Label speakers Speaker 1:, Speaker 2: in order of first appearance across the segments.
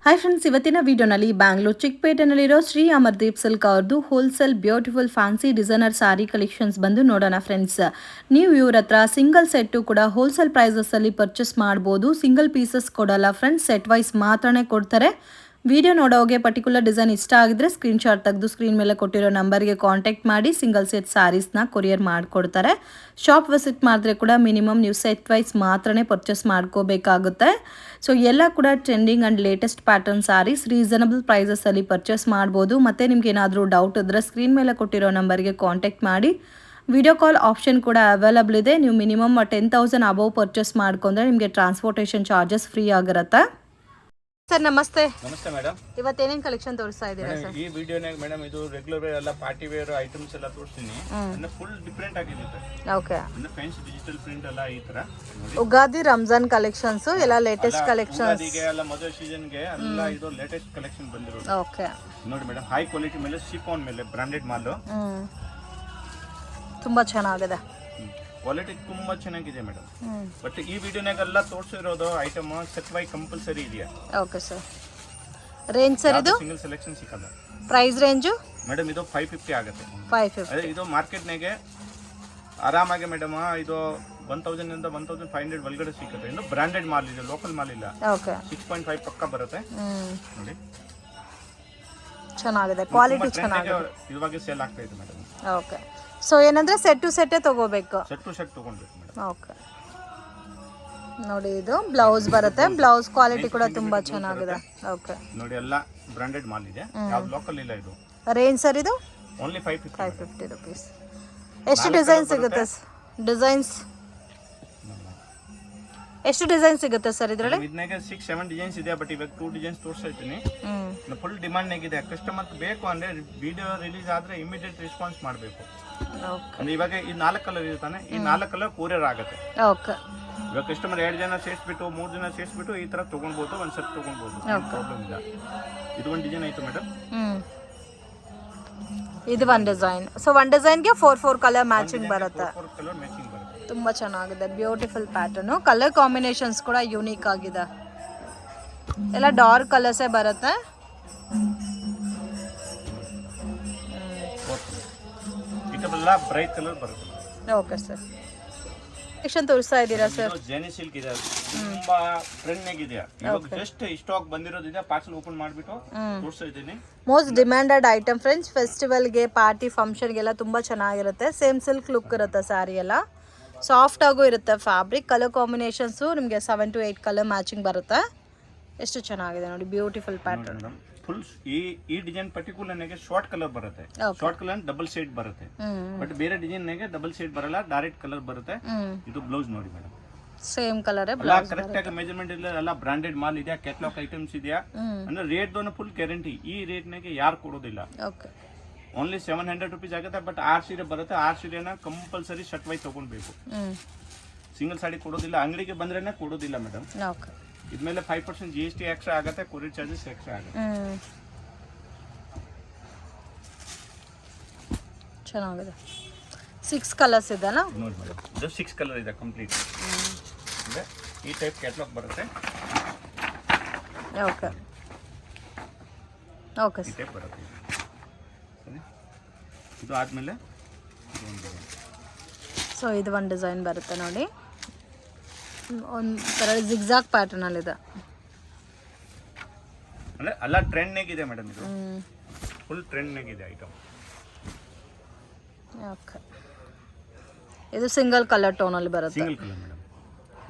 Speaker 1: Hi friends, ಇವತ್ತಿನ ವಿಡಿಯೋನಲ್ಲಿ Bangalore ಚಿಕ್ಕಪೇಟೆನಲ್ಲಿರೋ Shri Amardeep silk ಅವ್ರದ್ದು ಹೋಲ್ಸೇಲ್ ಬ್ಯೂಟಿಫುಲ್ ಫ್ಯಾನ್ಸಿ ಡಿಸೈನರ್ ಸಾರಿ ಕಲೆಕ್ಷನ್ಸ್ ಬಂದು ನೋಡೋಣ ಫ್ರೆಂಡ್ಸ್. ನೀವು ಇವ್ರ ಹತ್ರ ಸಿಂಗಲ್ ಸೆಟ್ಟು ಕೂಡ ಹೋಲ್ಸೇಲ್ ಪ್ರೈಸಸ್ಸಲ್ಲಿ ಪರ್ಚೇಸ್ ಮಾಡ್ಬೋದು. ಸಿಂಗಲ್ ಪೀಸಸ್ ಕೊಡಲ್ಲ ಫ್ರೆಂಡ್ಸ್, ಸೆಟ್ ವೈಸ್ ಮಾತ್ರನೇ ಕೊಡ್ತಾರೆ. ವಿಡಿಯೋ ನೋಡೋಗೆ ಪರ್ಟಿಕ್ಯುಲರ್ ಡಿಸೈನ್ ಇಷ್ಟ ಆಗಿದ್ರೆ ಸ್ಕ್ರೀನ್ಶಾಟ್ ತೆಗೆದು ಸ್ಕ್ರೀನ್ ಮೇಲೆ ಕೊಟ್ಟಿರೋ ನಂಬರ್ಗೆ ಕಾಂಟ್ಯಾಕ್ಟ್ ಮಾಡಿ ಸಿಂಗಲ್ ಸೆಟ್ ಸ್ಯಾರೀಸ್ನ ಕೊರಿಯರ್ ಮಾಡಿಕೊಡ್ತಾರೆ. ಶಾಪ್ ವಿಸಿಟ್ ಮಾಡಿದ್ರೆ ಕೂಡ ಮಿನಿಮಮ್ ನೀವು ಸೆಟ್ ವೈಸ್ ಮಾತ್ರನೇ ಪರ್ಚೇಸ್ ಮಾಡ್ಕೋಬೇಕಾಗುತ್ತೆ. ಸೊ ಎಲ್ಲ ಕೂಡ trending and latest pattern sarees reasonable ಪ್ರೈಸಸಲ್ಲಿ ಪರ್ಚೇಸ್ ಮಾಡ್ಬೋದು. ಮತ್ತು ನಿಮ್ಗೆ ಏನಾದರೂ ಡೌಟ್ ಇದ್ದರೆ ಸ್ಕ್ರೀನ್ ಮೇಲೆ ಕೊಟ್ಟಿರೋ ನಂಬರ್ಗೆ ಕಾಂಟ್ಯಾಕ್ಟ್ ಮಾಡಿ. ವಿಡಿಯೋ ಕಾಲ್ ಆಪ್ಷನ್ ಕೂಡ ಅವೈಲಬಲ್ ಇದೆ. ನೀವು ಮಿನಿಮಮ್ 10,000 ಅಬೌವ್ ಪರ್ಚೇಸ್ ಮಾಡ್ಕೊಂಡ್ರೆ ನಿಮಗೆ ಟ್ರಾನ್ಸ್ಪೋರ್ಟೇಷನ್ ಚಾರ್ಜಸ್ ಫ್ರೀ ಆಗಿರುತ್ತೆ. ಸರ್ ನಮಸ್ತೆ.
Speaker 2: ನಮಸ್ತೆ ಮೇಡಮ್.
Speaker 1: ಇವತ್ತೇನೇನು ಕಲೆಕ್ಷನ್ ತೋರಿಸ್ತಾ ಇದ್ದೀರಾ ಸರ್?
Speaker 2: ಈ ವಿಡಿಯೋನಾಗ ಮೇಡಮ್ ಇದು ರೆಗ್ಯುಲರ್ ವೇರ್ ಎಲ್ಲ ಪಾರ್ಟಿ ವೇರ್ ಐಟಮ್ಸ್ ಎಲ್ಲ ತೋರಿಸ್ತೀನಿ. ಅಂದ್ರೆ ಫುಲ್ ಡಿಫರೆಂಟ್ ಆಗಿದೆ.
Speaker 1: ಓಕೆ.
Speaker 2: ಅಂದ್ರೆ ಫ್ಯಾನ್ಸಿ ಡಿಜಿಟಲ್ ಪ್ರಿಂಟ್ ಎಲ್ಲ ಈ ತರ
Speaker 1: ಉಗಾದಿ ರಂಜಾನ್ ಕಲೆಕ್ಷನ್ಸ್ ಎಲ್ಲ ಲೇಟೆಸ್ಟ್ ಕಲೆಕ್ಷನ್ಸ್.
Speaker 2: ಉಗಾದಿಗೆ ಎಲ್ಲ ಮದುವೆ ಸೀಸನ್ ಗೆ ಎಲ್ಲ ಇದು ಲೇಟೆಸ್ಟ್ ಕಲೆಕ್ಷನ್ ಬಂದಿರೋದು.
Speaker 1: ಓಕೆ
Speaker 2: ನೋಡಿ ಮೇಡಮ್, ಹೈ ಕ್ವಾಲಿಟಿ ಮೇಲೆ ಶಿಫಾನ್ ಮೇಲೆ ಬ್ರಾಂಡೆಡ್ ಮಾಲ್
Speaker 1: ತುಂಬಾ ಚೆನ್ನಾಗಿದೆ.
Speaker 2: ಕ್ವಾಲಿಟಿ ತುಂಬಾ ಚೆನ್ನಾಗಿದೆ ಮೇಡಮ್. ಬಟ್ ಈ ವಿಡಿಯೋನಾಗೆಲ್ಲ ತೋರಿಸಿರೋದು ಐಟಮ್ ಸೆಟ್ ವೈ ಕಂಪಲ್ಸರಿ ಇದೆಯಾ?
Speaker 1: Okay sir. ರೇಂಜ್ ಸರ್ ಇದು
Speaker 2: ಸಿಂಗಲ್ ಸೆಲೆಕ್ಷನ್ ಸಿಕ್ಕಲ್ಲ.
Speaker 1: ಪ್ರೈಸ್ ರೇಂಜು
Speaker 2: ಮೇಡಮ್ ಇದು 550 ಆಗುತ್ತೆ.
Speaker 1: 550.
Speaker 2: ಅದೇ ಇದು ಮಾರ್ಕೆಟ್ನಾಗೆ ಆರಾಮಾಗಿ ಮೇಡಮ್ ಇದು 1000 ಇಂದ 1500 ಒಳಗಡೆ ಸಿಗುತ್ತೆ. ಇನ್ನು ಬ್ರಾಂಡೆಡ್ ಮಾಲ್ ಇದೆ, ಲೋಕಲ್ ಮಾಲ್ ಇಲ್ಲ.
Speaker 1: ಓಕೆ.
Speaker 2: 6.5 ಪಕ್ಕ ಬರುತ್ತೆ ನೋಡಿ.
Speaker 1: ಚೆನ್ನಾಗಿದೆ, ಕ್ವಾಲಿಟಿ ಚೆನ್ನಾಗಿದೆ.
Speaker 2: ಇವಾಗ ಸೇಲ್ ಆಗ್ತಾ ಇದೆ ಮೇಡಮ್.
Speaker 1: ಓಕೆ. ಸೊ ಏನಂದ್ರೆ ಸೆಟ್ ಟು ಸೆಟ್ ತಗೋಬೇಕು.
Speaker 2: ಸೆಟ್ ಟು ಸೆಟ್ ತಗೊಂಡ್ಬೇಕು ಮೇಡಮ್.
Speaker 1: ಓಕೆ. ನೋಡಿ ಇದು ಬ್ಲೌಸ್ ಬರುತ್ತೆ. ಬ್ಲೌಸ್ ಕ್ವಾಲಿಟಿ ಕೂಡ ತುಂಬಾ ಚೆನ್ನಾಗಿದೆ. ಓಕೆ.
Speaker 2: ನೋಡಿ ಎಲ್ಲ ಬ್ರಾಂಡೆಡ್ ಮಾಲ್ ಇದೆ, ಯಾವ್ದು ಲೋಕಲ್ ಇಲ್ಲ. ಇದು
Speaker 1: ರೇಂಜ್ ಸರ್ ಇದು
Speaker 2: ಓನ್ಲಿ
Speaker 1: 550 ರೂಪೀಸ್. ಎಷ್ಟು ಡಿಸೈನ್ ಸಿಗುತ್ತೆ ಡಿಸೈನ್ಸ್? ಎಷ್ಟು ಡಿಸೈನ್ ಸಿಗುತ್ತೆ ಸರ್ ಇದರಲ್ಲಿ?
Speaker 2: ಇದನ್ನಾಗೆ 6-7 ಡಿಸೈನ್ಸ್ ಇದೆ. ಬಟ್ ಇವಾಗ 2 ಡಿಸೈನ್ಸ್ ತೋರಿಸ್ತಾ ಇದ್ದೀನಿ. ಫುಲ್ ಡಿಮಾಂಡ್ ಆಗಿದೆ. ಕಸ್ಟಮರ್ ಬೇಕು ಅಂದ್ರೆ ವಿಡಿಯೋ ರಿಲೀಸ್ ಆದ್ರೆ ಇಮಿಡಿಯೇಟ್ ರೆಸ್ಪಾನ್ಸ್ ಮಾಡಬೇಕು. ಅಂದ್ರೆ ಇವಾಗ ಈ 4 ಕಲರ್ ಇರ್ತಾನೆ, ಈ 4 ಕಲರ್ ಕೊರಿಯರ್ ಆಗುತ್ತೆ.
Speaker 1: ಓಕೆ.
Speaker 2: ಇವಾಗ ಕಸ್ಟಮರ್ 2 ಜನ ಸೇರಿಸ್ಬಿಟ್ಟು 3 ಜನ ಸೇರಿಸ್ಬಿಟ್ಟು ಈ ತರ ತಗೊಳ್ಬಹುದು, ಒಂದ್ ಸೆಟ್ ತಗೊಳ್ಬಹುದು, ಪ್ರಾಬ್ಲಮ್ ಇಲ್ಲ. ಇದು ಒಂದು ಡಿಸೈನ್ ಆಯ್ತು ಮೇಡಮ್.
Speaker 1: ಇದು ಒಂದು ಡಿಸೈನ್. ಸೊ ಒಂದು ಡಿಸೈನ್ಗೆ 4 ಕಲರ್ ಮ್ಯಾಚಿಂಗ್ ಬರುತ್ತೆ.
Speaker 2: 4 ಕಲರ್ ಮ್ಯಾಚಿಂಗ್ ಬರುತ್ತೆ.
Speaker 1: ತುಂಬಾ ಚೆನ್ನಾಗಿದೆ, ಬ್ಯೂಟಿಫುಲ್ ಪ್ಯಾಟರ್ನ್. ಕಲರ್ ಕಾಂಬಿನೇಷನ್ಸ್ ಕೂಡ ಯೂನಿಕ್ ಆಗಿದೆ. ಎಲ್ಲ ಡಾರ್ಕ್ ಕಲರ್ಸೇ ಬರುತ್ತೆ.
Speaker 2: ಇದೆಲ್ಲ ಬ್ರೈಟ್ ಕಲರ್ ಬರುತ್ತೆ.
Speaker 1: Okay sir. ಕಲೆಕ್ಷನ್ ತೋರಿಸ್ತಾ ಇದ್ದೀರಾ ಸರ್?
Speaker 2: ಜೆನಿ ಸಿಲ್ಕ್ ಇದೆ, ತುಂಬಾ ಟ್ರೆಂಡ್ ಆಗಿದೆ. ಇವಾಗ ಜಸ್ಟ್ ಸ್ಟಾಕ್ ಬಂದಿರೋದಿದೆ, ಪಾರ್ಸಲ್ ಓಪನ್ ಮಾಡಿಬಿಟ್ಟು ತೋರಿಸ್ತಾ ಇದ್ದೀನಿ.
Speaker 1: Most demanded item friends. ಫೆಸ್ಟಿವಲ್ಗೆ, ಪಾರ್ಟಿ ಫಂಕ್ಷನ್ಗೆಲ್ಲ ತುಂಬಾ ಚೆನ್ನಾಗಿರುತ್ತೆ. ಸೇಮ್ ಸಿಲ್ಕ್ ಲುಕ್ ಇರುತ್ತೆ ಸ್ಯಾರಿ ಎಲ್ಲ. ಸಾಫ್ಟ್ ಆಗು ಇರುತ್ತೆ ಫ್ಯಾಬ್ರಿಕ್. ಕಲರ್ ಕಾಂಬಿನೇಷನ್ಸು ನಿಮಗೆ 7 to 8 ಕಲರ್ ಮ್ಯಾಚಿಂಗ್ ಬರುತ್ತೆ. ಎಷ್ಟು ಚೆನ್ನಾಗಿದೆ ನೋಡಿ, ಬ್ಯೂಟಿಫುಲ್ ಪ್ಯಾಟರ್ನ್.
Speaker 2: ಫುಲ್ ಈ ಡಿಸೈನ್ ಪರ್ಟಿಕ್ಯುಲರ್ ನಾಗೆ ಶಾರ್ಟ್ ಕಲರ್ ಬರುತ್ತೆ. ಶಾರ್ಟ್ ಕಲರ್ ಡಬಲ್ ಶೇಡ್ ಬರುತ್ತೆ. ಬಟ್ ಬೇರೆ ಡಿಸೈನ್ ನಾಗೆ ಡಬಲ್ ಶೇಡ್ ಬರಲ್ಲ, ಡೈರೆಕ್ಟ್ ಕಲರ್ ಬರುತ್ತೆ. ಇದು ಬ್ಲೌಸ್ ನೋಡಿ ಮೇಡಮ್,
Speaker 1: ಸೇಮ್ ಕಲರ್.
Speaker 2: ಕರೆಕ್ಟ್ ಆಗಿ ಮೆಜರ್ಮೆಂಟ್ ಇಲ್ಲ, ಎಲ್ಲ ಬ್ರಾಂಡೆಡ್ ಮಾಲ್ ಇದೆಯಾ, ಕ್ಯಾಟಲಾಗ್ ಐಟಮ್ಸ್ ಇದೆಯಾ. ಅಂದ್ರೆ ರೇಟ್ ದೋನ ಫುಲ್ ಗ್ಯಾರಂಟಿ. ಈ ರೇಟ್ ನಾಗೆ ಯಾರು ಕೊಡೋದಿಲ್ಲ.
Speaker 1: ಓಕೆ.
Speaker 2: ಓನ್ಲಿ 700 ರೂಪೀಸ್ ಆಗುತ್ತೆ. ಬಟ್ 6 ಸೀರೆ ಬರುತ್ತೆ. 6 ಸೀರೆನ ಕಂಪಲ್ಸರಿ ಶರ್ಟ್ ವೈಸ್ ತಗೊಳ್ಬೇಕು. ಸಿಂಗಲ್ ಸಾಡಿ ಕೊಡೋದಿಲ್ಲ, ಅಂಗಡಿಗೆ ಬಂದ್ರೇನೆ ಕೊಡೋದಿಲ್ಲ ಮೇಡಮ್.
Speaker 1: ಓಕೆ.
Speaker 2: ಇದ್ಮೇಲೆ 5% GST ಎಕ್ಸ್ಟ್ರಾ ಆಗುತ್ತೆ, ಕೊರಿಯರ್ ಚಾರ್ಜಸ್ ಎಕ್ಸ್ಟ್ರಾ ಆಗುತ್ತೆ.
Speaker 1: ಚೆನ್ನಾಗಿದೆ. 6 ಕಲರ್ಸ್ ಇದೆನಾ?
Speaker 2: ನೋಡಿ ಮೇಡಮ್, ಇದು 6 ಕಲರ್ ಇದೆ ಕಂಪ್ಲೀಟ್. ಅಂದ್ರೆ ಈ ಟೈಪ್ ಕ್ಯಾಟಲಾಗ್ ಬರುತ್ತೆ.
Speaker 1: ಓಕೆ. ಓಕೆ.
Speaker 2: ಈ ಟೈಪ್ ಬರುತ್ತೆ. ಸರಿ, ಇದು ಆದಮೇಲೆ
Speaker 1: ಸೊ ಇದು ಒಂದು ಡಿಸೈನ್ ಬರುತ್ತೆ ನೋಡಿ. ಒಂಥರ ಜಿಗ್ಜಾಗ್ ಪ್ಯಾಟರ್ನಲ್ಲಿದೆ.
Speaker 2: ಅಂದರೆ ಎಲ್ಲ ಟ್ರೆಂಡ್ನಾಗಿದೆ ಮೇಡಮ್. ಇದು ಫುಲ್ ಟ್ರೆಂಡ್ನಾಗಿದೆ ಐಟಮ್.
Speaker 1: ಓಕೆ. ಇದು ಸಿಂಗಲ್ ಕಲರ್ ಟೋನಲ್ಲಿ ಬರುತ್ತೆ.
Speaker 2: Single colour madam.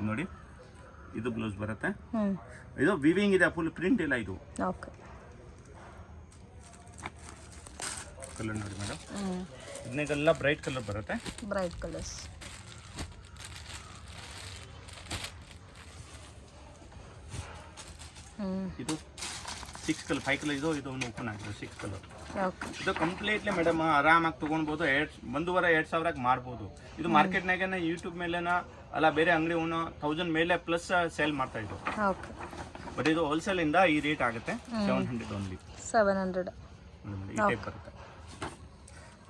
Speaker 2: ನೋಡಿ ಇದು ಬ್ಲೌಸ್ ಬರುತ್ತೆ. ಇದು ವಿವಿಂಗ್ ಇದೆ, ಫುಲ್ ಪ್ರಿಂಟ್ ಇಲ್ಲ ಇದು.
Speaker 1: ಓಕೆ.
Speaker 2: ಕಲರ್ ನೋಡಿ ಮೇಡಮ್, ಇದನ್ನೆಲ್ಲ ಬ್ರೈಟ್ ಕಲರ್ ಬರುತ್ತೆ.
Speaker 1: Bright colours.
Speaker 2: ಇದು 6 ಕಲರ್, 5 ಕಲರ್. ಇದು ಓಪನ್ ಆಗಿದೆ 6 ಕಲರ್.
Speaker 1: ಓಕೆ.
Speaker 2: ಇದು ಕಂಪ್ಲೀಟ್ಲಿ ಮೇಡಮ್ ಆರಾಮಾಗಿ ತೊಗೊಳ್ಬೋದು. 1,500-2,000 ಮಾಡ್ಬೋದು. ಇದು ಮಾರ್ಕೆಟ್ನಾಗೆ ಯೂಟ್ಯೂಬ್ ಮೇಲೆನ ಅಲ್ಲ ಬೇರೆ ಅಂಗಡಿ 1000 ಮೇಲೆ ಪ್ಲಸ್ ಸೇಲ್ ಮಾಡ್ತಾ ಇದ್ರು.
Speaker 1: ಓಕೆ.
Speaker 2: ಬಟ್ ಇದು ಹೋಲ್ಸೇಲ್ ಇಂದ ಈ ರೇಟ್ ಆಗುತ್ತೆ 700 ಓನ್ಲಿ.
Speaker 1: 700
Speaker 2: ಈ ಟೈಪ್ ಬರುತ್ತೆ.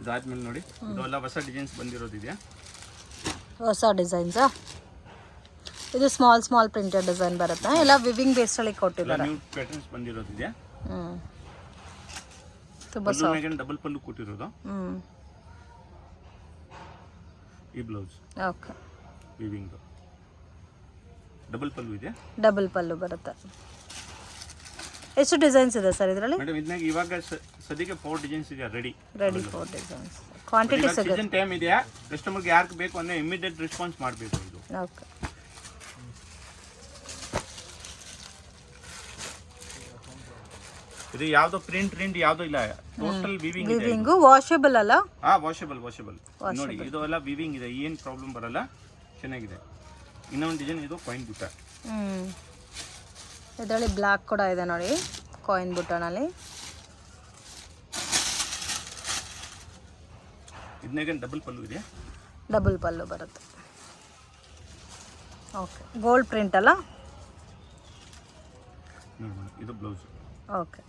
Speaker 2: ಇದಾದ್ಮೇಲೆ ನೋಡಿ, ಇದೆಲ್ಲ ಹೊಸ ಡಿಸೈನ್ಸ್ ಬಂದಿರೋದಿದೆಯಾ?
Speaker 1: ಹೊಸ ಡಿಸೈನ್ಸಾ? ಇದು ಸ್ಮಾಲ್ ಪ್ರಿಂಟೆಡ್ ಡಿಸೈನ್ ಬರುತ್ತಾ ಎಲ್ಲ ವಿವಿಂಗ್ ಬೇಸ್ಡಲ್ಲಿ ಕೊಟ್ಟಿದ್ದಾರೆ.
Speaker 2: ನ್ಯೂ ಪ್ಯಾಟರ್ನ್ಸ್ ಬಂದಿರೋದಿದೆ.
Speaker 1: ತುಂಬಾ ಸಾಫ್ಟ್.
Speaker 2: ಡಬಲ್ ಪಲ್ಲು ಕೊಟ್ಟಿರೋದು. ಈ blouse
Speaker 1: okay
Speaker 2: weaving double pallu ಇದೆ.
Speaker 1: ಡಬಲ್ ಪಲ್ಲು ಬರುತ್ತೆ. ಎಷ್ಟು ಡಿಸೈನ್ಸ್ ಇದೆ ಸರ್ ಇದರಲ್ಲಿ?
Speaker 2: ಮೇಡಮ್ ಇದನ್ನಾಗ ಇವಾಗ ಸದ್ಯಕ್ಕೆ 4 ಡಿಸೈನ್ಸ್ ಇದೆ ರೆಡಿ
Speaker 1: 4 ಡಿಸೈನ್ಸ್. ಕ್ವಾಂಟಿಟಿ ಸಿಗುತ್ತೆ.
Speaker 2: ಸೀಸನ್ ಟೈಮ್ ಇದೆಯಾ, ಕಸ್ಟಮರ್ಗೆ ಯಾರಿಗೆ ಬೇಕು ಅಂದ್ರೆ ಇಮಿಡಿಯೇಟ್ ರೆಸ್ಪಾನ್ಸ್ ಮಾಡಬೇಕು ಇದು.
Speaker 1: ಓಕೆ
Speaker 2: ಇದು ಯಾವ್ದೋ ಪ್ರಿಂಟ್ ಯಾವ್ದೋ ಇಲ್ಲ, ಟೋಟಲ್ ವಿವಿಂಗ್ ಇದೆ.
Speaker 1: ವಿವಿಂಗ್ ವಾಷಬಲ್ ಅಲ್ಲ?
Speaker 2: ಹಾ ವಾಷಬಲ್ ನೋಡಿ, ಇದು ಎಲ್ಲ ವಿವಿಂಗ್ ಇದೆ, ಏನ್ ಪ್ರಾಬ್ಲಮ್ ಬರಲ್ಲ, ಚೆನ್ನಾಗಿದೆ. ಇನ್ನೊಂದು ಡಿಸೈನ್ ಇದು ಕಾಯಿನ್ ಬುಟ್ಟ.
Speaker 1: ಇದರಲ್ಲಿ ಬ್ಲಾಕ್ ಕೂಡ ಇದೆ ನೋಡಿ, ಕಾಯಿನ್ ಬುಟ್ಟನಲ್ಲಿ.
Speaker 2: ಇದನ್ನಾಗ ಡಬಲ್ ಪಲ್ಲು ಇದೆ.
Speaker 1: ಡಬಲ್ ಪಲ್ಲು ಬರುತ್ತೆ. ಓಕೆ ಗೋಲ್ಡ್ ಪ್ರಿಂಟ್ ಅಲ್ಲ?
Speaker 2: ನೋಡಿ ಇದು blouse.
Speaker 1: Okay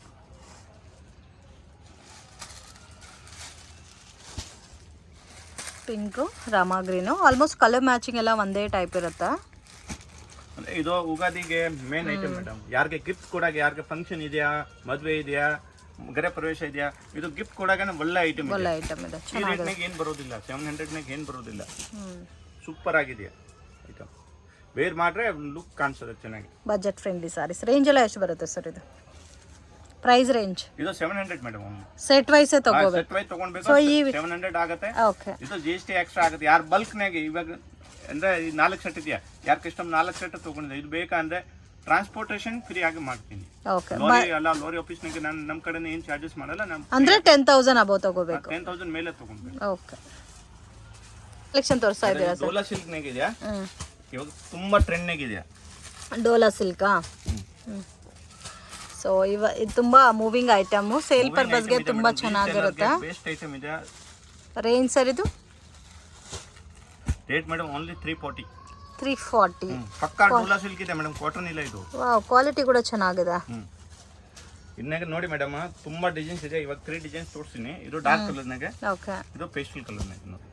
Speaker 1: pink, Rama green, almost colour matching ಎಲ್ಲ ಒಂದೇ ಟೈಪ್ ಇರುತ್ತೆ.
Speaker 2: ಅಂದ್ರೆ ಇದು ಉಗಾದಿಗೆ ಮೇನ್ ಐಟಮ್ ಮೇಡಮ್. ಯಾರಿಗೆ ಗಿಫ್ಟ್ ಕೊಡಾಗ, ಯಾರಿಗೆ ಫಂಕ್ಷನ್ ಇದೆಯಾ, ಮದುವೆ ಇದೆಯಾ, ಗೃಹ ಪ್ರವೇಶ ಇದೆಯಾ, ಇದು ಗಿಫ್ಟ್ ಕೊಡಾಗ ಒಳ್ಳೆ ಐಟಮ್ ಇದೆ.
Speaker 1: ಒಳ್ಳೆ ಐಟಮ್ ಇದೆ.
Speaker 2: ಈ ರೇಟ್ನಾಗ ಏನು ಬರೋದಿಲ್ಲ, 700ನಾಗ ಏನು ಬರೋದಿಲ್ಲ. ಸೂಪರ್ ಆಗಿದೆಯಾ ಐಟಮ್, ವೇರ್ ಮಾಡ್ರೆ ಲುಕ್ ಕಾಣಿಸೋದು ಚೆನ್ನಾಗಿ.
Speaker 1: Budget friendly saris. ರೇಂಜ್ ಎಲ್ಲ ಎಷ್ಟು ಬರುತ್ತೆ ಸರ್ ಇದು? ಪ್ರೈಸ್ ರೇಂಜ್
Speaker 2: ಇದು 700 ಮೇಡಮ್.
Speaker 1: ಸೆಟ್ ವೈಸ್ ತಗೋಬೇಕು.
Speaker 2: ಸೆಟ್ ವೈಸ್ ತಗೊಳ್ಬೇಕು, 700 ಆಗುತ್ತೆ.
Speaker 1: ಓಕೆ
Speaker 2: ಇದು GST ಎಕ್ಸ್ಟ್ರಾ ಆಗುತ್ತೆ. ಯಾರು ಬಲ್ಕ್ನಾಗ ಇವಾಗ ಅಂದ್ರೆ ಈ 4 ಸೆಟ್ ಇದೆಯಾ, ಯಾರು ಕಸ್ಟಮರ್ 4 ಸೆಟ್ ತಗೊಂಡಿದೆ, ಇದು ಬೇಕಂದ್ರೆ ಟ್ರಾನ್ಸ್ಪೋರ್ಟೇಷನ್ ಫ್ರೀ ಆಗಿ ಮಾಡ್ತೀನಿ.
Speaker 1: ಓಕೆ
Speaker 2: ಲೋರಿ ಅಲ್ಲ, ಲೋರಿ ಆಫೀಸ್ನಾಗೆ ನಾನು ನಮ್ಮ ಕಡೆ ಏನು ಚಾರ್ಜಸ್ ಮಾಡಲ್ಲ. ನಮ್ಮ
Speaker 1: ಅಂದ್ರೆ 10,000 ಅಬೌವ್ ತಗೋಬೇಕು.
Speaker 2: 10,000 ಮೇಲೆ ತಗೊಳ್ಬೇಕು.
Speaker 1: ಓಕೆ ಕಲೆಕ್ಷನ್ ತೋರಿಸ್ತಾ ಇದ್ದೀರಾ ಸರ್?
Speaker 2: ಡೋಲಾ ಸಿಲ್ಕ್ನಾಗ ಇದೆಯಾ, ಇವಾಗ ತುಂಬಾ ಟ್ರೆಂಡ್ನಾಗ ಇದೆಯಾ
Speaker 1: ಡೋಲಾ ಸಿಲ್ಕಾ? ಸೊ ಇದು ತುಂಬಾ ಮೂವಿಂಗ್ ಐಟಮ್, ಸೇಲ್ ಪರ್ಪಸ್ಗೆ ತುಂಬಾ ಚೆನ್ನಾಗಿರುತ್ತೆ.
Speaker 2: ಬೆಸ್ಟ್ ಐಟಮ್ ಇದೆ.
Speaker 1: ರೇಂಜ್ ಸರ್ ಇದು?
Speaker 2: Rate madam only 340.
Speaker 1: 340
Speaker 2: ಪಕ್ಕಾ ಡೋಲಾ ಸಿಲ್ಕ್ ಇದೆ ಮೇಡಮ್, ಕಾಟನ್ ಇಲ್ಲ ಇದು.
Speaker 1: ವಾವ್, ಕ್ವಾಲಿಟಿ ಕೂಡ ಚೆನ್ನಾಗಿದೆ.
Speaker 2: ಇದನ್ನಾಗ ನೋಡಿ ಮೇಡಮ್ ತುಂಬಾ ಡಿಸೈನ್ಸ್ ಇದೆ. ಇವಾಗ 3 ಡಿಸೈನ್ಸ್ ತೋರಿಸ್ತೀನಿ. ಇದು ಡಾರ್ಕ್ ಕಲರ್ನಾಗ,
Speaker 1: ಓಕೆ
Speaker 2: ಇದು ಪೇಸ್ಟಲ್ ಕಲರ್ನಾಗ. ನೋಡಿ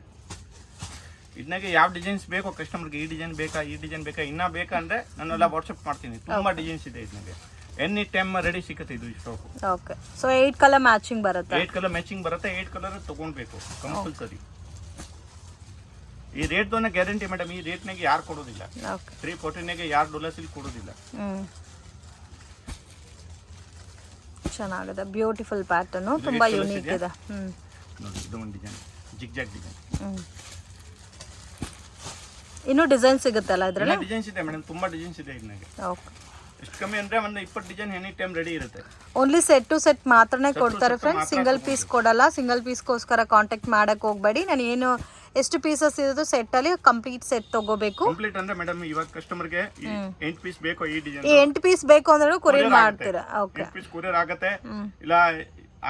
Speaker 2: ಇದನ್ನಾಗ ಯಾವ ಡಿಸೈನ್ಸ್ ಬೇಕೋ ಕಸ್ಟಮರ್ಗೆ, ಈ ಡಿಸೈನ್ ಬೇಕಾ, ಈ ಡಿಸೈನ್ ಬೇಕಾ, ಇನ್ನ ಬೇಕಾ ಅಂದ್ರೆ ನಾನೆಲ್ಲ ವಾಟ್ಸಪ್ ಮಾಡ್ತೀನಿ. ತುಂಬಾ ಡಿಸೈನ್ಸ್ ಇದೆ ಇದನ್ನಾಗ, ಎನಿ ಟೈಮ್ ರೆಡಿ ಸಿಗುತ್ತೆ ಇದು stock.
Speaker 1: Okay so 8 colour matching ಬರುತ್ತೆ.
Speaker 2: 8 ಕಲರ್ ಮ್ಯಾಚಿಂಗ್ ಬರುತ್ತೆ. 8 ಕಲರ್ ತಗೊಳ್ಬೇಕು ಕಂಪಲ್ಸರಿ. ಈ ರೇಟ್ ದೋನ ಗ್ಯಾರಂಟಿ ಮೇಡಮ್. ಈ ರೇಟ್ನಾಗ ಯಾರು ಕೊಡೋದಿಲ್ಲ. 340ನಾಗ ಯಾರು ಡೋಲಾ ಸಿಲ್ಕ್ ಕೊಡೋದಿಲ್ಲ.
Speaker 1: ಚೆನ್ನಾಗಿದೆ, ಬ್ಯೂಟಿಫುಲ್ ಪ್ಯಾಟರ್ನ್, ತುಂಬಾ ಯೂನಿಕ್ ಇದೆ.
Speaker 2: ನೋಡಿ ಇದು ಒಂದು ಡಿಸೈನ್, ಜಿಗ್ಜಾಗ್ ಡಿಸೈನ್.
Speaker 1: ಇನ್ನೂ ಡಿಸೈನ್ ಸಿಗುತ್ತಲ್ಲ ಇದರಲ್ಲಿ?
Speaker 2: ಡಿಸೈನ್ಸ್ ಇದೆ ಮೇಡಮ್, ತುಂಬಾ ಡಿಸೈನ್ಸ್ ಇದೆ ಇದನ್ನಾಗ.
Speaker 1: ಓಕೆ
Speaker 2: ಎಷ್ಟು ಕಮ್ಮಿ ಅಂದ್ರೆ ಒಂದು 20 ಡಿಸೈನ್ ಎನಿ ಟೈಮ್ ರೆಡಿ ಇರುತ್ತೆ.
Speaker 1: ಓನ್ಲಿ ಸೆಟ್ ಟು ಸೆಟ್ ಮಾತ್ರನೇ ಕೊಡ್ತಾರೆ ಫ್ರೆಂಡ್ಸ್, ಸಿಂಗಲ್ ಪೀಸ್ ಕೊಡಲ್ಲ. ಸಿಂಗಲ್ ಪೀಸ್ಗೋಸ್ಕರ ಕಾಂಟ್ಯಾಕ್ಟ್ ಮಾಡಕ್ಕೆ ಹೋಗಬೇಡಿ. ನಾನು ಏನು ಎಷ್ಟು ಪೀಸಸ್ ಇರೋದು ಸೆಟ್ ಅಲ್ಲಿ ಕಂಪ್ಲೀಟ್ ಸೆಟ್ ತಗೋಬೇಕು.
Speaker 2: ಕಂಪ್ಲೀಟ್ ಅಂದ್ರೆ ಮೇಡಮ್ ಇವಾಗ ಕಸ್ಟಮರ್ಗೆ 8 ಪೀಸ್ ಬೇಕು, ಈ ಡಿಸೈನ್
Speaker 1: 8 ಪೀಸ್ ಬೇಕು ಅಂದ್ರೆ ಕೊರಿಯರ್ ಮಾಡ್ತೀರಾ? ಓಕೆ
Speaker 2: 8 ಪೀಸ್ ಕೊರಿಯರ್ ಆಗುತ್ತೆ. ಇಲ್ಲ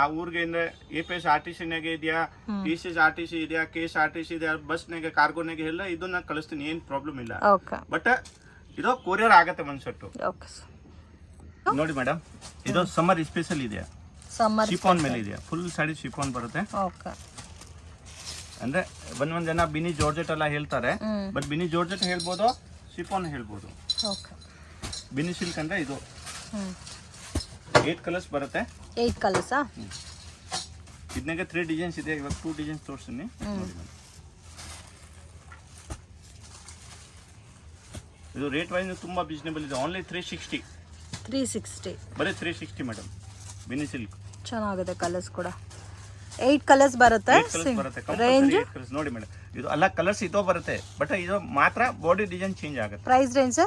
Speaker 2: ಆ ಊರಿಗೆ ಅಂದ್ರೆ APS RTC ನಾಗೆ ಇದೆಯಾ, TCS RTC ಇದೆಯಾ, KS RTC ಇದೆಯಾ, ಬಸ್ನಾಗೆ, ಕಾರ್ಗೋನಾಗೆ ಎಲ್ಲ ಇದನ್ನ ಕಳಿಸ್ತೀನಿ, ಏನ್ ಪ್ರಾಬ್ಲಮ್ ಇಲ್ಲ.
Speaker 1: ಓಕೆ
Speaker 2: ಬಟ್ ಇದು ಕೊರಿಯರ್ ಆಗತ್ತೆ ಒಂದ್ ಸೆಟ್ಟು.
Speaker 1: ಓಕೆ
Speaker 2: ನೋಡಿ ಮೇಡಮ್, ಇದು ಸಮ್ಮರ್ ಸ್ಪೆಷಲ್ ಇದೆ.
Speaker 1: ಸಮ್ಮರ್
Speaker 2: ಶಿಫಾನ್ ಮೇಲೆ ಇದೆ, ಫುಲ್ ಸಾಡಿ ಶಿಫಾನ್ ಬರುತ್ತೆ.
Speaker 1: ಓಕೆ
Speaker 2: ಅಂದ್ರೆ ಒಂದ್ ಜನ ಬಿನಿ ಜಾರ್ಜೆಟ್ ಎಲ್ಲ ಹೇಳ್ತಾರೆ, ಬಟ್ ಬಿನಿ ಜಾರ್ಜೆಟ್ ಹೇಳ್ಬೋದು, ಶಿಫಾನ್ ಹೇಳ್ಬೋದು.
Speaker 1: ಓಕೆ
Speaker 2: ಬಿನಿ ಸಿಲ್ಕ್ ಅಂದ್ರೆ ಇದು 8 ಕಲರ್ಸ್ ಬರುತ್ತೆ.
Speaker 1: 8 ಕಲರ್ಸಾ?
Speaker 2: ಇದನ್ನಾಗ 3 ಡಿಸೈನ್ಸ್ ಇದೆ. ಇವಾಗ 2 ಡಿಸೈನ್ಸ್ ತೋರಿಸ್ತೀನಿ. ಇದು ರೇಟ್ ವೈಸ್ ತುಂಬಾ ರೀಸನೇಬಲ್ ಇದೆ. ಓನ್ಲಿ 360.
Speaker 1: 360
Speaker 2: ಬರೀ 360 ಮೇಡಮ್. ಬಿನಿ ಸಿಲ್ಕ್
Speaker 1: ಚೆನ್ನಾಗಿದೆ. ಕಲರ್ಸ್ ಕೂಡ 8 ಕಲರ್ಸ್ ಬರುತ್ತೆ. ರೇಂಜ್
Speaker 2: ನೋಡಿ ಮೇಡಮ್, ಇದು ಎಲ್ಲ ಕಲರ್ಸ್ ಇದೋ ಬರುತ್ತೆ, ಬಟ್ ಇದು ಮಾತ್ರ ಬಾಡಿ ಡಿಸೈನ್ ಚೇಂಜ್ ಆಗುತ್ತೆ.
Speaker 1: Price range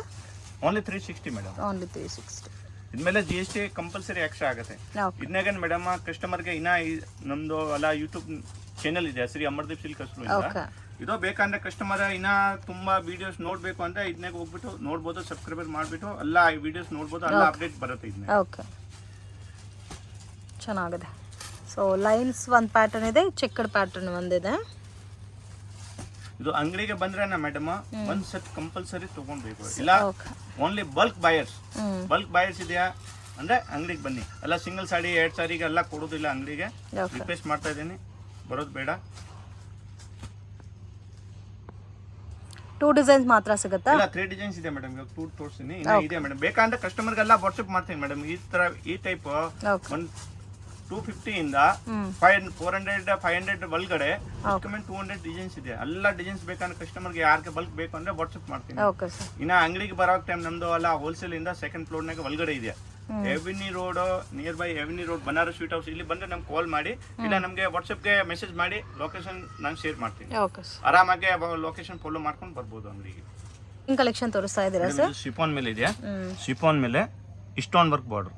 Speaker 2: only 360 madam.
Speaker 1: Only 360.
Speaker 2: ಇದ್ಮೇಲೆ GST ಕಂಪಲ್ಸರಿ ಎಕ್ಸ್ಟ್ರಾ ಆಗುತ್ತೆ. ಇದನ್ನಾಗ ಮೇಡಮ್ ಕಸ್ಟಮರ್ಗೆ ಇನ್ನ ನಮ್ದು ಎಲ್ಲ ಯೂಟ್ಯೂಬ್ ಚಾನೆಲ್ ಇದೆ, ಶ್ರೀ ಅಮರ್ದೀಪ್ ಸಿಲ್ಕ್ ಹೆಸರು. ಇದು ಬೇಕಂದ್ರೆ ಕಸ್ಟಮರ್ ಇನ್ನ ತುಂಬಾ ವಿಡಿಯೋಸ್ ನೋಡ್ಬೇಕು ಅಂದ್ರೆ ಇದನ್ನಾಗ ಹೋಗ್ಬಿಟ್ಟು ನೋಡ್ಬೋದು, ಸಬ್ಸ್ಕ್ರೈಬರ್ ಮಾಡ್ಬಿಟ್ಟು ಎಲ್ಲ ವಿಡಿಯೋಸ್ ನೋಡ್ಬೋದು, ಎಲ್ಲ ಅಪ್ಡೇಟ್ ಬರುತ್ತೆ ಇದನ್ನ.
Speaker 1: ಓಕೆ ಚೆನ್ನಾಗಿದೆ. ಸೊ ಲೈನ್ಸ್ ಒಂದು ಪ್ಯಾಟರ್ನ್ ಇದೆ, ಚೆಕ್ಕಡ್ ಪ್ಯಾಟರ್ನ್ ಒಂದಿದೆ.
Speaker 2: ಇದು ಅಂಗಡಿಗೆ ಬಂದ್ರೆ ಮೇಡಮ್ ಒಂದ್ ಸೆಟ್ ಕಂಪಲ್ಸರಿ ತಗೊಂಡ್ಬೇಕು. ಇಲ್ಲ ಓನ್ಲಿ ಬಲ್ಕ್ ಬಯರ್ಸ್ ಇದೆಯಾ ಅಂದ್ರೆ ಅಂಗಡಿಗೆ ಬನ್ನಿ. ಎಲ್ಲ ಸಿಂಗಲ್ ಸಾಡಿ 2 ಸಾರಿಗೆ ಎಲ್ಲ ಕೊಡೋದಿಲ್ಲ ಅಂಗಡಿಗೆ. ರಿಕ್ವೆಸ್ಟ್ ಮಾಡ್ತಾ ಇದ್ದೀನಿ, ಬರೋದು ಬೇಡ.
Speaker 1: 2 ಡಿಸೈನ್ಸ್ ಮಾತ್ರ ಸಿಗುತ್ತಾ?
Speaker 2: ಇಲ್ಲ 3 ಡಿಸೈನ್ಸ್ ಇದೆ ಮೇಡಮ್. ಇವಾಗ 2 ತೋರಿಸ್ತೀನಿ. ಇನ್ನ ಇದೆ ಮೇಡಮ್. ಬೇಕಂದ್ರೆ ಕಸ್ಟಮರ್ಗೆಲ್ಲ ವಾಟ್ಸ್ಆಪ್ ಮಾಡ್ತೀನಿ ಮೇಡಮ್. ಈ ಟೈಪ್ ಒಂದು 250 ಇಂದ 400 500 ಒಳಗಡೆ 200 ಡಿಸೈನ್ಸ್ ಇದೆ. ಎಲ್ಲ ಡಿಸೈನ್ಸ್ ಬೇಕಂದ್ರೆ ಕಸ್ಟಮರ್ಗೆ ಯಾರಿಗೆ ಬಲ್ಕ್ ಬೇಕು ಅಂದ್ರೆ ವಾಟ್ಸ್ಆಪ್ ಮಾಡ್ತೀನಿ. ಇನ್ನ ಅಂಗಡಿಗೆ ಬರೋ ಟೈಮ್ ನಮ್ದು ಎಲ್ಲ ಹೋಲ್ಸೇಲ್ ಇಂದ ಸೆಕೆಂಡ್ ಫ್ಲೋರ್ ನಾಗ ಒಳಗಡೆ ಇದೆ. Avenue Road, near by Avenue Road, Banaras Sweet House. ಇಲ್ಲಿ ಬಂದ್ರೆ ನಮ್ಗೆ ಕಾಲ್ ಮಾಡಿ, ಇಲ್ಲ ನಮ್ಗೆ ವಾಟ್ಸ್ಆಪ್ಗೆ ಮೆಸೇಜ್ ಮಾಡಿ, ಲೊಕೇಶನ್ ನಾನು ಶೇರ್ ಮಾಡ್ತೀನಿ. ಆರಾಮಾಗಿ ಲೊಕೇಶನ್ ಫಾಲೋ ಮಾಡ್ಕೊಂಡು ಬರ್ಬೋದು ಅಂಗಡಿಗೆ.
Speaker 1: ಕಲೆಕ್ಷನ್ ತೋರಿಸ್ತಾ ಇದ್ದೀರಾ ಸರ್?
Speaker 2: ಶಿಫಾನ್ ಮೇಲೆ ಇದೆ. ಶಿಫಾನ್ ಮೇಲೆ ಸ್ಟೋನ್ ವರ್ಕ್ ಬಾರ್ಡರ್.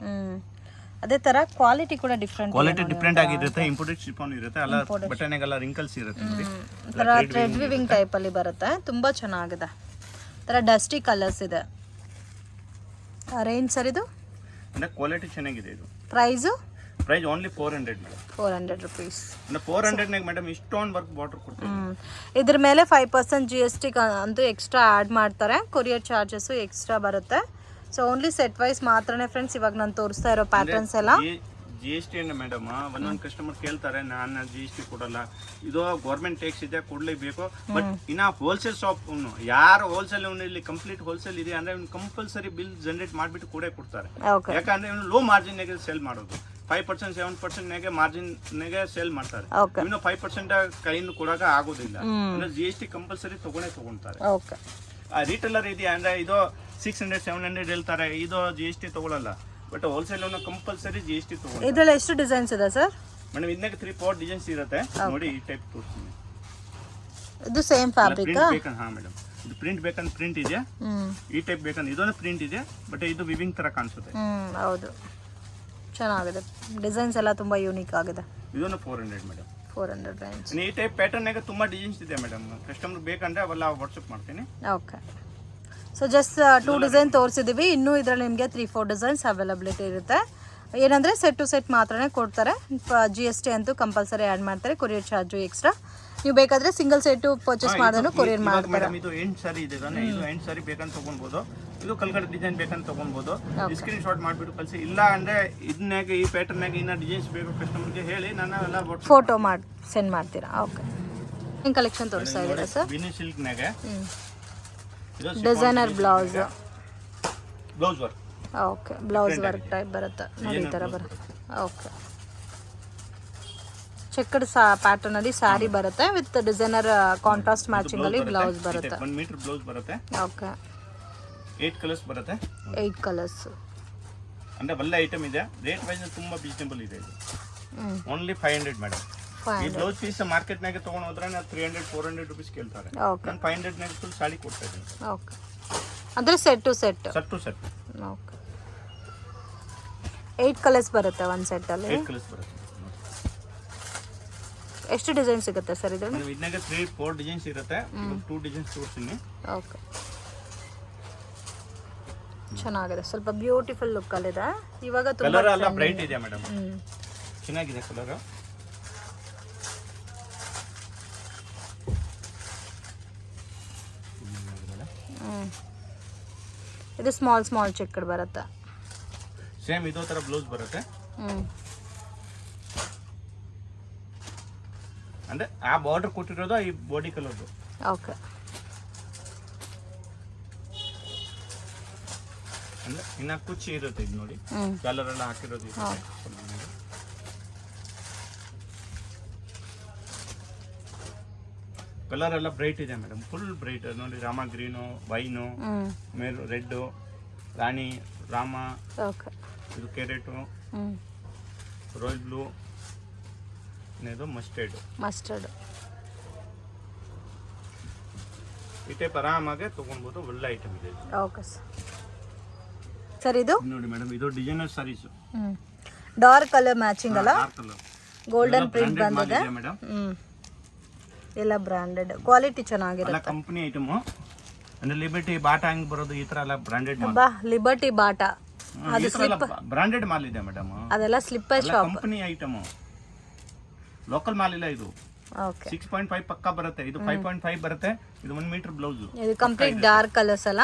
Speaker 1: ಅದೇ ತರ ಕ್ವಾಲಿಟಿ ಕೂಡ ಡಿಫ್ರೆಂಟ್
Speaker 2: ಆಗಿರುತ್ತೆ. ಇಂಪೋರ್ಟೆಡ್ ಶಿಫಾನ್ ಇರುತ್ತೆ. ಎಲ್ಲ ಬಟನ್ಗೆಲ್ಲ ರಿಂಕಲ್ಸ್ ಇರುತ್ತೆ ನೋಡಿ.
Speaker 1: ಥ್ರೆಡ್ ವಿವಿಂಗ್ ಟೈಪ್ ಅಲ್ಲಿ ಬರುತ್ತೆ. ತುಂಬಾ ಚೆನ್ನಾಗಿದೆ. ತರ ಡಸ್ಟಿ ಕಲರ್ಸ್ ಇದೆ. ರೇಂಜ್ ಸರ್ ಇದು?
Speaker 2: ಅಂದ್ರೆ ಕ್ವಾಲಿಟಿ ಚೆನ್ನಾಗಿದೆ. ಇದು
Speaker 1: ಪ್ರೈಸ್
Speaker 2: ಓನ್ಲಿ 400 ಮೇಡಮ್.
Speaker 1: 400 rupees.
Speaker 2: ಅಂದ್ರೆ 400 ನಾಗ ಮೇಡಮ್ ಸ್ಟೋನ್ ವರ್ಕ್ ಬಾರ್ಡರ್ ಕೊಡ್ತೀವಿ.
Speaker 1: ಇದ್ರ ಮೇಲೆ 5% GST ಅಂತೂ ಎಕ್ಸ್ಟ್ರಾ ಆಡ್ ಮಾಡ್ತಾರೆ. ಕೊರಿಯರ್ ಚಾರ್ಜಸ್ ಎಕ್ಸ್ಟ್ರಾ ಬರುತ್ತೆ. ಸೊ ಓನ್ಲಿ ಸೆಟ್ ವೈಸ್ ಮಾತ್ರನೇ ಫ್ರೆಂಡ್ಸ್ ಇವಾಗ ನಾನು ತೋರಿಸ್ತಾ ಇರೋ ಪ್ಯಾಟರ್ನ್ಸ್ ಎಲ್ಲ.
Speaker 2: GST ಏನು ಮೇಡಮ್, ಒಂದೊಂದು ಕಸ್ಟಮರ್ ಕೇಳ್ತಾರೆ, ನಾನು GST ಕೊಡಲ್ಲ, ಇದು ಗೌರ್ಮೆಂಟ್ ಟ್ಯಾಕ್ಸ್ ಇದೆ, ಕೊಡ್ಲೇಬೇಕು. ಬಟ್ ಇನ್ನ ಹೋಲ್ಸೇಲ್ ಶಾಪ್ ಯಾರು ಹೋಲ್ಸೇಲ್ ಇಲ್ಲಿ ಕಂಪ್ಲೀಟ್ ಹೋಲ್ಸೇಲ್ ಇದೆ ಅಂದ್ರೆ ಕಂಪಲ್ಸರಿ ಬಿಲ್ ಜನರೇಟ್ ಮಾಡಿಬಿಟ್ಟು ಕೊಡ್ತಾರೆ. ಯಾಕಂದ್ರೆ ಇವನು ಲೋ ಮಾರ್ಜಿನ್ ನಾಗೆ ಸೇಲ್ ಮಾಡೋದು. 5% 7% ನಾಗೆ ಮಾರ್ಜಿನ್ ನಾಗೆ ಸೇಲ್ ಮಾಡ್ತಾರೆ. ಇನ್ನು 5% ಕೈಯಿಂದ ಕೊಡಾಕ ಆಗೋದಿಲ್ಲ. GST ಕಂಪಲ್ಸರಿ ತಗೊಂತಾರೆ. ರಿಟೇಲರ್ ಇದೆಯಾ ಅಂದ್ರೆ ಇದು 600 700 ಹೇಳ್ತಾರೆ, ಇದು GST ತಗೊಳ್ಳಲ್ಲ. ಬಟ್ ಹೋಲ್ಸೇಲ್ ಕಂಪಲ್ಸರಿ GST ತಗೊಂಡು.
Speaker 1: ಇದರಲ್ಲಿ ಎಷ್ಟು ಡಿಸೈನ್ಸ್ ಇದೆ ಸರ್? ಮೇಡಮ್
Speaker 2: ಇದಕ್ಕೆ 3-4 ಡಿಸೈನ್ಸ್ ಇರುತ್ತೆ ನೋಡಿ. ಈ ಟೈಪ್ ತೋರಿಸ್ತೀನಿ.
Speaker 1: ಇದು ಸೇಮ್ ಫ್ಯಾಬ್ರಿಕ್.
Speaker 2: ಹಾ ಮೇಡಮ್, ಇದು ಪ್ರಿಂಟ್ ಬೇಕಂದ್ರೆ ಪ್ರಿಂಟ್ ಇದೆ. ಈ ಟೈಪ್ ಬೇಕಂದ್ರೆ ಇದೊಂದು ಪ್ರಿಂಟ್ ಇದೆ, ಬಟ್ ಇದು ವಿವಿಂಗ್ ತರ ಕಾಣಿಸುತ್ತೆ.
Speaker 1: ಹೌದು, ಚೆನ್ನಾಗಿದೆ. ಡಿಸೈನ್ಸ್ ಎಲ್ಲ ತುಂಬಾ ಯೂನಿಕ್ ಆಗಿದೆ.
Speaker 2: ಇದೊಂದು 400 ಮೇಡಮ್.
Speaker 1: 400 ರೇಂಜ್.
Speaker 2: ಈ ಟೈಪ್ ಪ್ಯಾಟರ್ನ್ ನಾಗ ತುಂಬಾ ಡಿಸೈನ್ಸ್ ಇದೆ ಮೇಡಮ್. ಕಸ್ಟಮರ್ ಬೇಕಂದ್ರೆ ಅವೆಲ್ಲ ವಾಟ್ಸ್ಆಪ್ ಮಾಡ್ತೀನಿ.
Speaker 1: ಓಕೆ. ಸೊ ಜಸ್ಟ್ 2 ಡಿಸೈನ್ ತೋರಿಸಿದ್ದೀವಿ. ಇನ್ನೂ ಇದರಲ್ಲಿ ನಿಮಗೆ 3-4 ಡಿಸೈನ್ಸ್ ಅವೈಲಬಿಲಿಟಿ ಇರುತ್ತೆ. ಏನಂದರೆ ಸೆಟ್ ಟು ಸೆಟ್ ಮಾತ್ರನೇ ಕೊಡ್ತಾರೆ. GST ಅಂತೂ ಕಂಪಲ್ಸರಿ ಆ್ಯಡ್ ಮಾಡ್ತಾರೆ. Courier charge extra. ನೀವು ಬೇಕಾದರೆ ಸಿಂಗಲ್ ಸೆಟ್ಟು ಪರ್ಚೇಸ್ ಮಾಡಿದ್ರು ಕೊರಿಯರ್ ಮಾಡ್ತಾರೆ.
Speaker 2: ಇದು 8 ಸಾರಿ ಇದೆ ತಾನೆ, ಇದು 8 ಸಾರಿ ಬೇಕಂತ ತೊಗೊಳ್ಬೋದು. ಇದು ಕಲ್ಗಡೆ ಡಿಸೈನ್ ಬೇಕಂತ ತೊಗೊಳ್ಬೋದು. ಸ್ಕ್ರೀನ್ ಶಾಟ್ ಮಾಡಿಬಿಟ್ಟು ಕಳಿಸಿ. ಇಲ್ಲ ಅಂದರೆ ಇದನ್ನಾಗ ಈ ಪ್ಯಾಟರ್ನಾಗ ಇನ್ನೂ ಡಿಸೈನ್ಸ್ ಬೇಕು ಕಸ್ಟಮರ್ಗೆ ಹೇಳಿ ನಾನು ಎಲ್ಲ
Speaker 1: ಫೋಟೋ ಮಾಡಿ ಸೆಂಡ್ ಮಾಡ್ತೀರಾ? ಓಕೆ. ಏನು ಕಲೆಕ್ಷನ್ ತೋರಿಸ್ತಾ ಇದ್ದೀರಾ ಸರ್?
Speaker 2: ಬಿನಿ ಸಿಲ್ಕ್ನಾಗ
Speaker 1: designer blouse
Speaker 2: work.
Speaker 1: Okay, blouse work type ಬರುತ್ತೆ ನೋಡಿ, ಈ ಥರ ಬರುತ್ತೆ. ಓಕೆ, ಚೆಕ್ಡ್ ಪ್ಯಾಟರ್ನ್ ಅಲ್ಲಿ ಸ್ಯಾರಿ ಬರುತ್ತೆ ವಿತ್ ಡಿಸೈನರ್ ಕಾಂಟ್ರಾಸ್ಟ್ ಮ್ಯಾಚಿಂಗ್ ಅಲ್ಲಿ ಬ್ಲೌಸ್ ಬರುತ್ತೆ.
Speaker 2: 1 ಮೀಟರ್ ಬ್ಲೌಸ್ ಬರುತ್ತೆ.
Speaker 1: ಓಕೆ,
Speaker 2: 8 ಕಲರ್ಸ್ ಬರುತ್ತೆ.
Speaker 1: 8 ಕಲರ್ಸ್
Speaker 2: ಅಂದ್ರೆ ಒಳ್ಳೆ ಐಟಮ್ ಇದೆ. ರೇಟ್ ವೈಸ್ ತುಂಬಾ ರೀಸನಬಲ್ ಇದೆ. ಇದು ಓನ್ಲಿ 500 ಮೇಡಮ್. ಈ ಬ್ಲೌಸ್ ಪೀಸ್ ಮಾರ್ಕೆಟ್ ನಾಗೆ ತಗೊಂಡು ಹೋದ್ರೆ 300-400 ರೂಪೀಸ್ ಕೇಳ್ತಾರೆ. ನಾನು 500 ನಾಗೆ ಫುಲ್ ಸಾಡಿ ಕೊಡ್ತಾ ಇದ್ದೀನಿ.
Speaker 1: ಓಕೆ, ಅಂದ್ರೆ set to set. Okay, 8 colours ಬರುತ್ತೆ ಒಂದು ಸೆಟ್ ಅಲ್ಲಿ.
Speaker 2: 8 ಕಲರ್ಸ್ ಬರುತ್ತೆ.
Speaker 1: ಎಷ್ಟು ಡಿಸೈನ್ ಸಿಗುತ್ತೆ ಸರ್ ಇದರಲ್ಲಿ?
Speaker 2: ಇದನ್ನಾಗ 3-4 ಡಿಸೈನ್ಸ್ ಇರುತ್ತೆ. 2 ಡಿಸೈನ್ಸ್ ತೋರಿಸ್ತೀನಿ.
Speaker 1: ಓಕೆ, ಚೆನ್ನಾಗಿದೆ. ಸ್ವಲ್ಪ ಬ್ಯೂಟಿಫುಲ್ ಲುಕ್ ಅಲ್ಲಿ ಇದೆ. ಇವಾಗ ತುಂಬಾ
Speaker 2: ಕಲರ್ ಎಲ್ಲ ಬ್ರೈಟ್ ಇದೆ ಮೇಡಮ್. ಚೆನ್ನಾಗಿದೆ ಕಲರ್.
Speaker 1: ಇದು ಸ್ಮಾಲ್ ಚೆಕ್ಡ್ ಬರುತ್ತೆ.
Speaker 2: ಸೇಮ್ ಇದೋ ತರ ಬ್ಲೌಸ್ ಬರುತ್ತೆ. ಅಂದ್ರೆ ಆ ಬಾರ್ಡರ್ ಕೊಟ್ಟಿರೋದು ಈ ಬಾಡಿ ಕಲರ್ದು.
Speaker 1: ಓಕೆ,
Speaker 2: ಅಂದ್ರೆ ಇನ್ನ ಕುಚ್ಚಿ ಇರುತ್ತೆ. ಇದು ನೋಡಿ ಕಲರ್ ಎಲ್ಲ ಹಾಕಿರೋದು. ಕಲರ್ ಎಲ್ಲ ಬ್ರೈಟ್ ಇದೆ ಮೇಡಮ್, ಫುಲ್ ಬ್ರೈಟ್ ನೋಡಿ. ರಾಮ ಗ್ರೀನು, ವೈನು, ಮೇಲ್ ರೆಡ್, ರಾಣಿ, ರಾಮ, ಇದು ಕೆರೆಟು, ರಾಯಲ್ ಬ್ಲೂ, ಇದು ಮಸ್ಟರ್ಡ್. ಈ ಟೈಪ್ ಆರಾಮಾಗಿ ತಗೊಳ್ಬೋದು. ಒಳ್ಳೆ ಐಟಮ್ ಇದೆ.
Speaker 1: ಓಕೆ ಸರ್, ಇದು
Speaker 2: ನೋಡಿ ಮೇಡಮ್, ಇದು designer sarees.
Speaker 1: Dark colour matching ಅಲ್ಲ, ಗೋಲ್ಡನ್ ಪ್ರಿಂಟ್ ಬಂದಿದೆ
Speaker 2: ಮೇಡಮ್.
Speaker 1: ಎಲ್ಲ ಬ್ರಾಂಡೆಡ್, ಕ್ವಾಲಿಟಿ ಚೆನ್ನಾಗಿರುತ್ತೆ.
Speaker 2: ಕಂಪನಿ ಐಟಮ್ ಅಂದ್ರೆ ಲಿಬರ್ಟಿ ಬಾಟಾ ಹಂಗ್ ಬರೋದು. ಈ ತರ ಎಲ್ಲ ಬ್ರಾಂಡೆಡ್
Speaker 1: ಲಿಬರ್ಟಿ ಬಾಟಾ ಅದು ಸ್ಲಿಪ್
Speaker 2: ಬ್ರಾಂಡೆಡ್ ಮಾಲ್ ಇದೆ ಮೇಡಮ್.
Speaker 1: ಅದೆಲ್ಲ slipper shop
Speaker 2: company item, local mall ಇಲ್ಲ ಇದು.
Speaker 1: ಓಕೆ,
Speaker 2: 6.5 ಪಕ್ಕ ಬರುತ್ತೆ. ಇದು 5.5 ಬರುತ್ತೆ. ಇದು 1 ಮೀಟರ್ ಬ್ಲೌಸ್.
Speaker 1: ಇದು ಕಂಪ್ಲೀಟ್ ಡಾರ್ಕ್ ಕಲರ್ಸ್ ಅಲ್ಲ.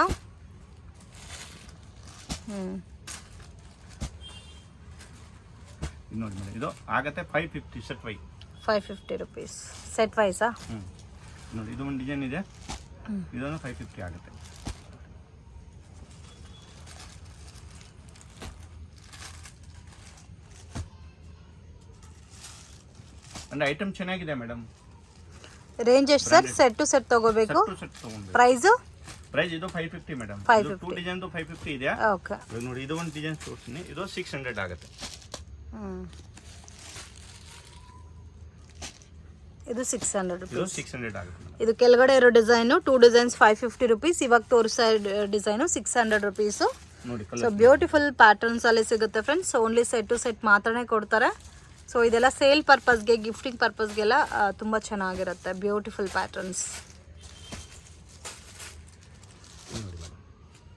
Speaker 2: ನೋಡಿ ಮೇಡಮ್, ಇದು ಆಗತ್ತೆ 550 ಸೆಟ್ ವೈ.
Speaker 1: 550 ರೂಪೀಸ್ ಸೆಟ್ ವೈಸಾ?
Speaker 2: ನೋಡಿ, ಇದು ಒಂದು ಡಿಸೈನ್ ಇದೆ. ಇದೊಂದು 550 ಆಗುತ್ತೆ. ಅಂದ್ರೆ ಐಟಮ್ ಚೆನ್ನಾಗಿದೆ ಮೇಡಮ್.
Speaker 1: ರೇಂಜ್ ಎಷ್ಟು ಸರ್? ಸೆಟ್ ಟು ಸೆಟ್ ತಗೋಬೇಕು. ಪ್ರೈಸ್
Speaker 2: ಇದು 550 ಮೇಡಮ್. 2 ಡಿಸೈನ್ 550 ಇದೆ.
Speaker 1: ಓಕೆ,
Speaker 2: ಇವಾಗ ನೋಡಿ ಇದು ಒಂದು ಡಿಸೈನ್ ತೋರಿಸ್ತೀನಿ. ಇದು 600 ಆಗುತ್ತೆ.
Speaker 1: ಇದು 600
Speaker 2: ಇದು
Speaker 1: rupees.
Speaker 2: 600 ಆಗುತ್ತೆ ಮೇಡಮ್.
Speaker 1: ಇದು ಕೆಳಗಡೆ ಇರೋ ಡಿಸೈನು 2 ಡಿಸೈನ್ಸ್ 550 rupees. ಇವಾಗ ತೋರಿಸೋ ಡಿಸೈನು 600 rupees.
Speaker 2: ನೋಡಿ
Speaker 1: ಸೊ
Speaker 2: ಕಲರ್
Speaker 1: ಬ್ಯೂಟಿಫುಲ್ ಪ್ಯಾಟರ್ನ್ಸ್ ಅಲ್ಲಿ ಸಿಗುತ್ತೆ friends. Only set to set ಮಾತ್ರನೇ ಕೊಡ್ತಾರೆ. ಸೊ ಇದೆಲ್ಲ ಸೇಲ್ ಪರ್ಪಸ್ಗೆ, ಗಿಫ್ಟಿಂಗ್ ಪರ್ಪಸ್ಗೆಲ್ಲ ತುಂಬ ಚೆನ್ನಾಗಿರುತ್ತೆ. Beautiful patterns.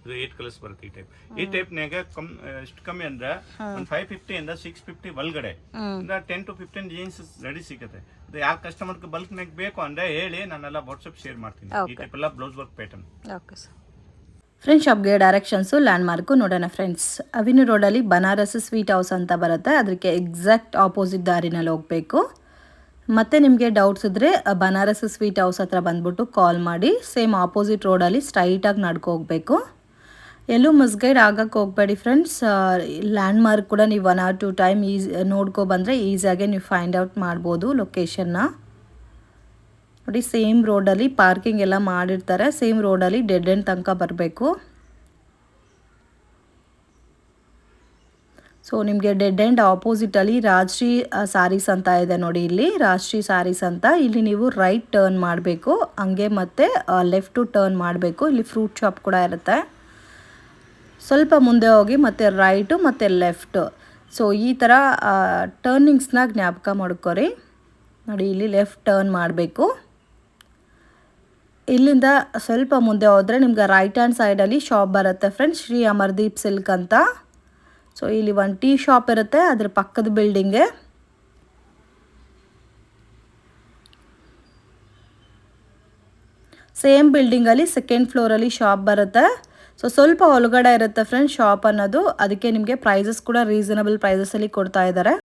Speaker 2: ಇದು 8 ಕಲರ್ಸ್ ಬರುತ್ತೆ ಈ ಟೈಪ್. ಈ ಟೈಪ್ನಾಗ ಎಷ್ಟು ಕಮ್ಮಿ ಅಂದ್ರೆ ಒಂದು 550 ಇಂದ 650 ಒಳಗಡೆ ಅಂದ್ರೆ 10 to 15 ಡಿಸೈನ್ಸ್ ರೆಡಿ ಸಿಗುತ್ತೆ. ಅದು ಯಾವ ಕಸ್ಟಮರ್ಗೆ ಬಲ್ಕ್ನಾಗ ಬೇಕು ಅಂದ್ರೆ ಹೇಳಿ, ನಾನೆಲ್ಲ ವಾಟ್ಸಪ್ ಶೇರ್ ಮಾಡ್ತೀನಿ. ಈ ಟೈಪ್ ಎಲ್ಲ blouse work pattern.
Speaker 1: Okay sir. Friends, ಶಾಪ್ಗೆ ಡೈರೆಕ್ಷನ್ಸು ಲ್ಯಾಂಡ್ ಮಾರ್ಕು ನೋಡೋಣ ಫ್ರೆಂಡ್ಸ್. ಅವಿನು ರೋಡಲ್ಲಿ ಬನಾರಸ್ ಸ್ವೀಟ್ ಹೌಸ್ ಅಂತ ಬರುತ್ತೆ. ಅದಕ್ಕೆ ಎಕ್ಸಾಕ್ಟ್ ಆಪೋಸಿಟ್ ದಾರಿನಲ್ಲಿ ಹೋಗಬೇಕು. ಮತ್ತು ನಿಮಗೆ ಡೌಟ್ಸ್ ಇದ್ದರೆ ಬನಾರಸ್ ಸ್ವೀಟ್ ಹೌಸ್ ಹತ್ರ ಬಂದ್ಬಿಟ್ಟು ಕಾಲ್ ಮಾಡಿ. ಸೇಮ್ ಆಪೋಸಿಟ್ ರೋಡಲ್ಲಿ ಸ್ಟ್ರೈಟಾಗಿ ನಡ್ಕೊ ಹೋಗಬೇಕು. ಎಲ್ಲೂ ಮಿಸ್ಗೈಡ್ ಆಗಕ್ಕೆ ಹೋಗಬೇಡಿ ಫ್ರೆಂಡ್ಸ್. ಲ್ಯಾಂಡ್ ಮಾರ್ಕ್ ಕೂಡ ನೀವು 1 or 2 ಟೈಮ್ ನೋಡ್ಕೊ ಬಂದರೆ ಈಸಿಯಾಗೆ ನೀವು ಫೈಂಡ್ ಔಟ್ ಮಾಡ್ಬೋದು ಲೊಕೇಶನ್ನ. ನೋಡಿ, ಸೇಮ್ ರೋಡಲ್ಲಿ ಪಾರ್ಕಿಂಗ್ ಎಲ್ಲ ಮಾಡಿರ್ತಾರೆ. ಸೇಮ್ ರೋಡಲ್ಲಿ ಡೆಡ್ ಎಂಡ್ ತನಕ ಬರಬೇಕು. ಸೊ ನಿಮಗೆ ಡೆಡ್ ಎಂಡ್ ಆಪೋಸಿಟಲ್ಲಿ ರಾಜ್ಶ್ರೀ ಸ್ಯಾರೀಸ್ ಅಂತ ಇದೆ ನೋಡಿ. ಇಲ್ಲಿ ರಾಜ್ಶ್ರೀ ಸ್ಯಾರೀಸ್ ಅಂತ, ಇಲ್ಲಿ ನೀವು ರೈಟ್ ಟರ್ನ್ ಮಾಡಬೇಕು. ಹಂಗೆ ಮತ್ತು ಲೆಫ್ಟು ಟರ್ನ್ ಮಾಡಬೇಕು. ಇಲ್ಲಿ ಫ್ರೂಟ್ ಶಾಪ್ ಕೂಡ ಇರುತ್ತೆ. ಸ್ವಲ್ಪ ಮುಂದೆ ಹೋಗಿ ಮತ್ತು ರೈಟು ಮತ್ತು ಲೆಫ್ಟು. ಸೊ ಈ ಥರ ಟರ್ನಿಂಗ್ಸ್ನ ಜ್ಞಾಪಕ ಮಾಡ್ಕೊರಿ. ನೋಡಿ, ಇಲ್ಲಿ ಲೆಫ್ಟ್ ಟರ್ನ್ ಮಾಡಬೇಕು. ಇಲ್ಲಿಂದ ಸ್ವಲ್ಪ ಮುಂದೆ ಹೋದರೆ ನಿಮ್ಗೆ ರೈಟ್ ಹ್ಯಾಂಡ್ ಸೈಡಲ್ಲಿ ಶಾಪ್ ಬರುತ್ತೆ ಫ್ರೆಂಡ್ಸ್, ಶ್ರೀ ಅಮರ್ದೀಪ್ ಸಿಲ್ಕ್ ಅಂತ. ಸೊ ಇಲ್ಲಿ ಒಂದು ಟೀ ಶಾಪ್ ಇರುತ್ತೆ, ಅದ್ರ ಪಕ್ಕದ ಬಿಲ್ಡಿಂಗೆ. ಸೇಮ್ ಬಿಲ್ಡಿಂಗಲ್ಲಿ ಸೆಕೆಂಡ್ ಫ್ಲೋರಲ್ಲಿ ಶಾಪ್ ಬರುತ್ತೆ. ಸೊ ಸ್ವಲ್ಪ ಒಳಗಡೆ ಇರುತ್ತೆ ಫ್ರೆಂಡ್ಸ್ ಶಾಪ್ ಅನ್ನೋದು. ಅದಕ್ಕೆ ನಿಮಗೆ ಪ್ರೈಸಸ್ ಕೂಡ ರೀಸನಬಲ್ ಪ್ರೈಸಸಲ್ಲಿ ಕೊಡ್ತಾ ಇದ್ದಾರೆ.